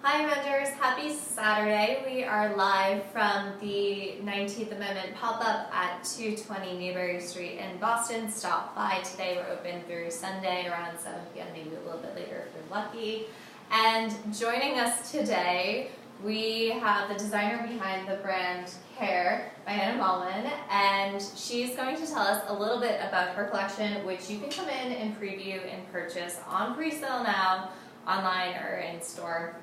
Hi vendors, happy Saturday. We are live from the 19th Amendment pop-up at 220 Newbury Street in Boston. Stop by today. We're open through Sunday around 7 p.m., maybe a little bit later if you're lucky. And joining us today, we have the designer behind the brand Kaer, Marianne Molliman, and she's going to tell us a little bit about her collection, which you can come in and preview and purchase on pre-sale now, online or in store.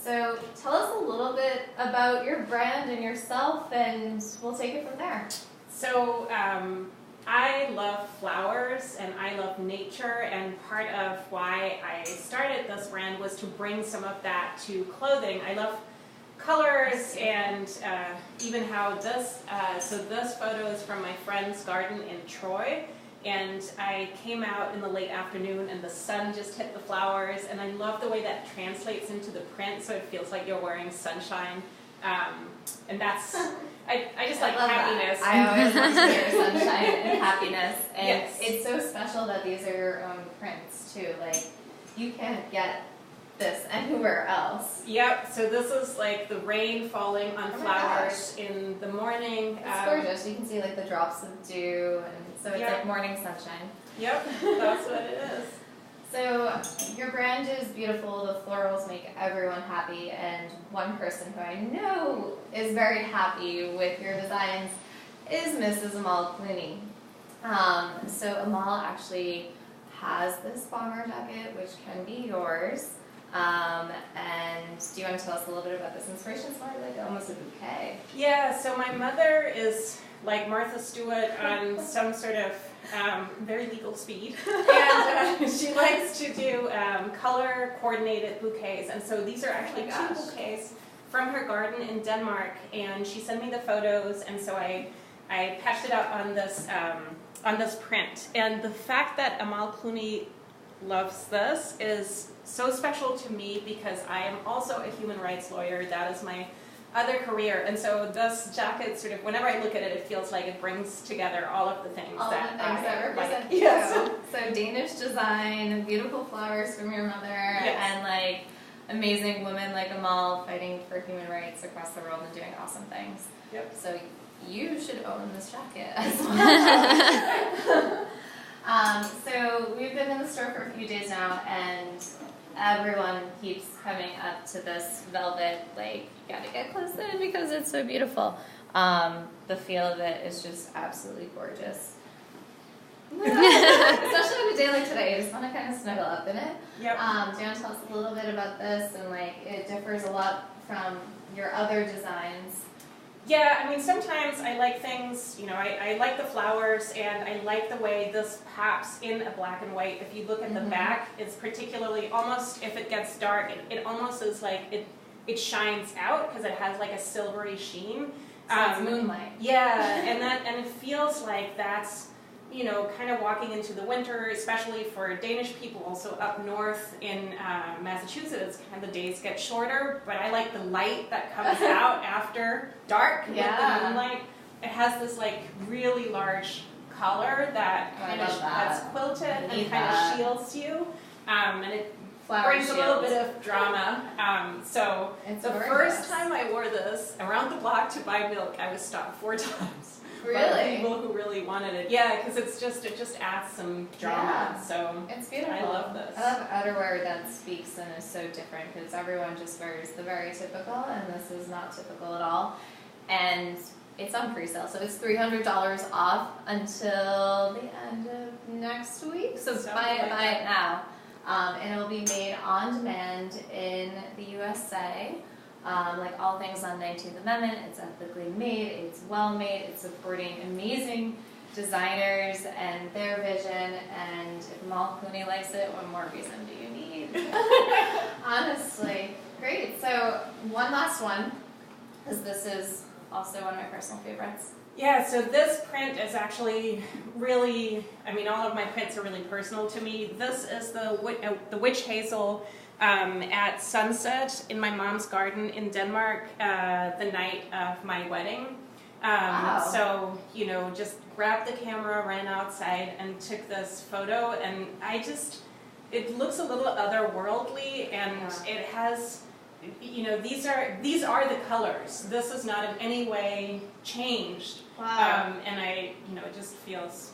So tell us a little bit about your brand and yourself, and we'll take it from there. So I love flowers and I love nature, and part of why I started this brand was to bring some of that to clothing. I love colors and even how this, so this photo is from my friend's garden in Troy. And I came out in the late afternoon and the sun just hit the flowers, and I love the way that translates into the print, so it feels like you're wearing sunshine. And that's, I just like happiness. That. I always love to hear sunshine and happiness. And yes. It's so special that these are your own prints too. Like, you can't get this anywhere else. Yep, so this is like the rain falling on flowers in the morning. It's gorgeous. You can see like the drops of dew, and so it's like morning sunshine. Yep, that's what it is. So your brand is beautiful. The florals make everyone happy, and one person who I know is very happy with your designs is Mrs. Amal Clooney. So Amal actually has this bomber jacket, which can be yours. And do you want to tell us a little bit about this inspiration? It's more like almost a bouquet. Yeah, so my mother is like Martha Stewart on some sort of very legal speed, and she likes to do color coordinated bouquets, and so these are actually two bouquets from her garden in Denmark, and she sent me the photos, and so I patched it up on this print. And the fact that Amal Clooney loves this is so special to me because I am also a human rights lawyer. That is my other career, and so this jacket sort of, whenever I look at it, it feels like it brings together all of the things that represent you. Yes. So Danish design, beautiful flowers from your mother, and like amazing women like Amal fighting for human rights across the world and doing awesome things. Yep. So you should own this jacket as well. So we've been in the store for a few days now, and everyone keeps coming up to this velvet, like, you gotta get close in because it's so beautiful. The feel of it is just absolutely gorgeous. Especially on a day like today, you just want to kind of snuggle up in it. Yep. Do you want to tell us a little bit about this? And like, it differs a lot from your other designs. Yeah, I mean, sometimes I like things, you know, I like the flowers, and I like the way this pops in a black and white. If you look at the back, it's particularly, almost, if it gets dark, it almost is like, it shines out because it has like a silvery sheen. So it's moonlight. Yeah, and it feels like that's, you know, kind of walking into the winter, especially for Danish people also up north in Massachusetts, kind of the days get shorter, but I like the light that comes out after dark with the moonlight. It has this like really large collar that kind of that's quilted and kind of shields you, and it brings a little bit of drama. So the first time I wore this around the block to buy milk, I was stopped 4 times. Really? People who really wanted it. Yeah, because it just adds some drama. Yeah. So it's beautiful. I love this. I love outerwear that speaks and is so different because everyone just wears the very typical, and this is not typical at all. And it's on pre-sale, so it's $300 off until the end of next week. So buy it now. And it will be made on demand in the USA. Like all things on 19th Amendment, it's ethically made, it's well made, it's supporting amazing designers and their vision, and if Amal Clooney likes it, what more reason do you need? Honestly. Great. So one last one, because this is also one of my personal favorites. Yeah, so this print is actually really, I mean, all of my prints are really personal to me. This is the witch hazel at sunset in my mom's garden in Denmark the night of my wedding. So, you know, just grabbed the camera, ran outside and took this photo, and it looks a little otherworldly, and it has, you know, these are the colors. This is not in any way changed. Wow. And you know, it just feels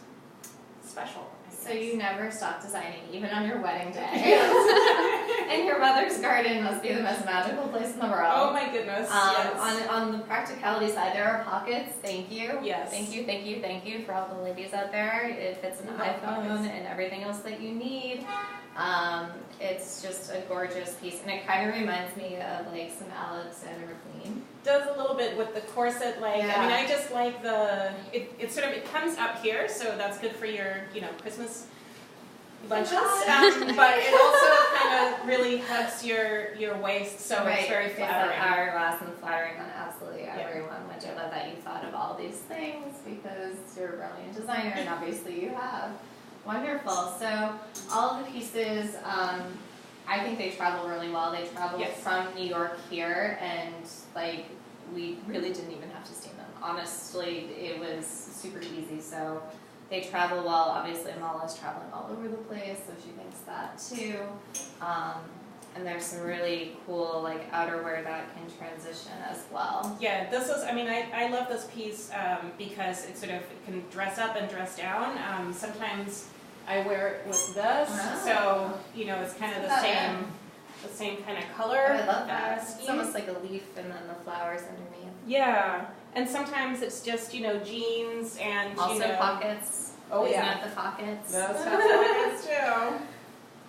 special. So you never stop designing, even on your wedding day. And your mother's garden must be the most magical place in the world. Oh my goodness, yes. On the practicality side, there are pockets. Thank you. Yes. Thank you for all the ladies out there. It fits an iPhone and everything else that you need. It's just a gorgeous piece, and it kind of reminds me of like some Alexander McQueen. Does a little bit with the corset, like, Yeah. I mean, I just like it sort of, it comes up here, so that's good for your, you know, Christmas bunches, but it also kind of really hugs your waist, so it's very flattering. It's hourglass and flattering on absolutely everyone, which I love that you thought of all these things, because you're a brilliant designer, and obviously you have. Wonderful. So all of the pieces, I think they travel really well. They travel from New York here, and like we really didn't even have to steam them. Honestly, it was super easy. So they travel well. Obviously, Amala's traveling all over the place, so she thinks that too. And there's some really cool like outerwear that can transition as well. Yeah, this is, I mean, I love this piece because it sort of can dress up and dress down. Sometimes I wear it with this, so you know, it's kind of the same kind of color. Oh, I love that. It's almost like a leaf and then the flowers underneath. Yeah, and sometimes it's just, you know, jeans and also you know, pockets. Oh Isn't yeah, it the pockets. those have pockets too.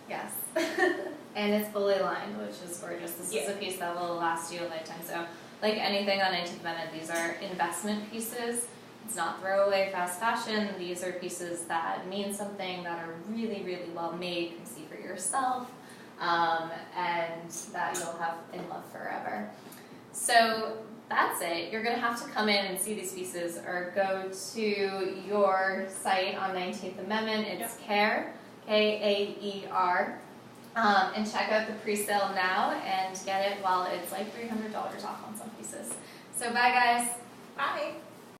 Yes. And it's fully lined, which is gorgeous. This is a piece that will last you a lifetime. So, like anything on 19th Amendment, these are investment pieces. It's not throwaway fast fashion. These are pieces that mean something, that are really, really well made. You can see for yourself, and that you'll have in love forever. So that's it. You're going to have to come in and see these pieces, or go to your site on 19th Amendment. It's Kaer, Kaer. And check out the pre-sale now and get it while it's like $300 off on some pieces. So bye guys. Bye.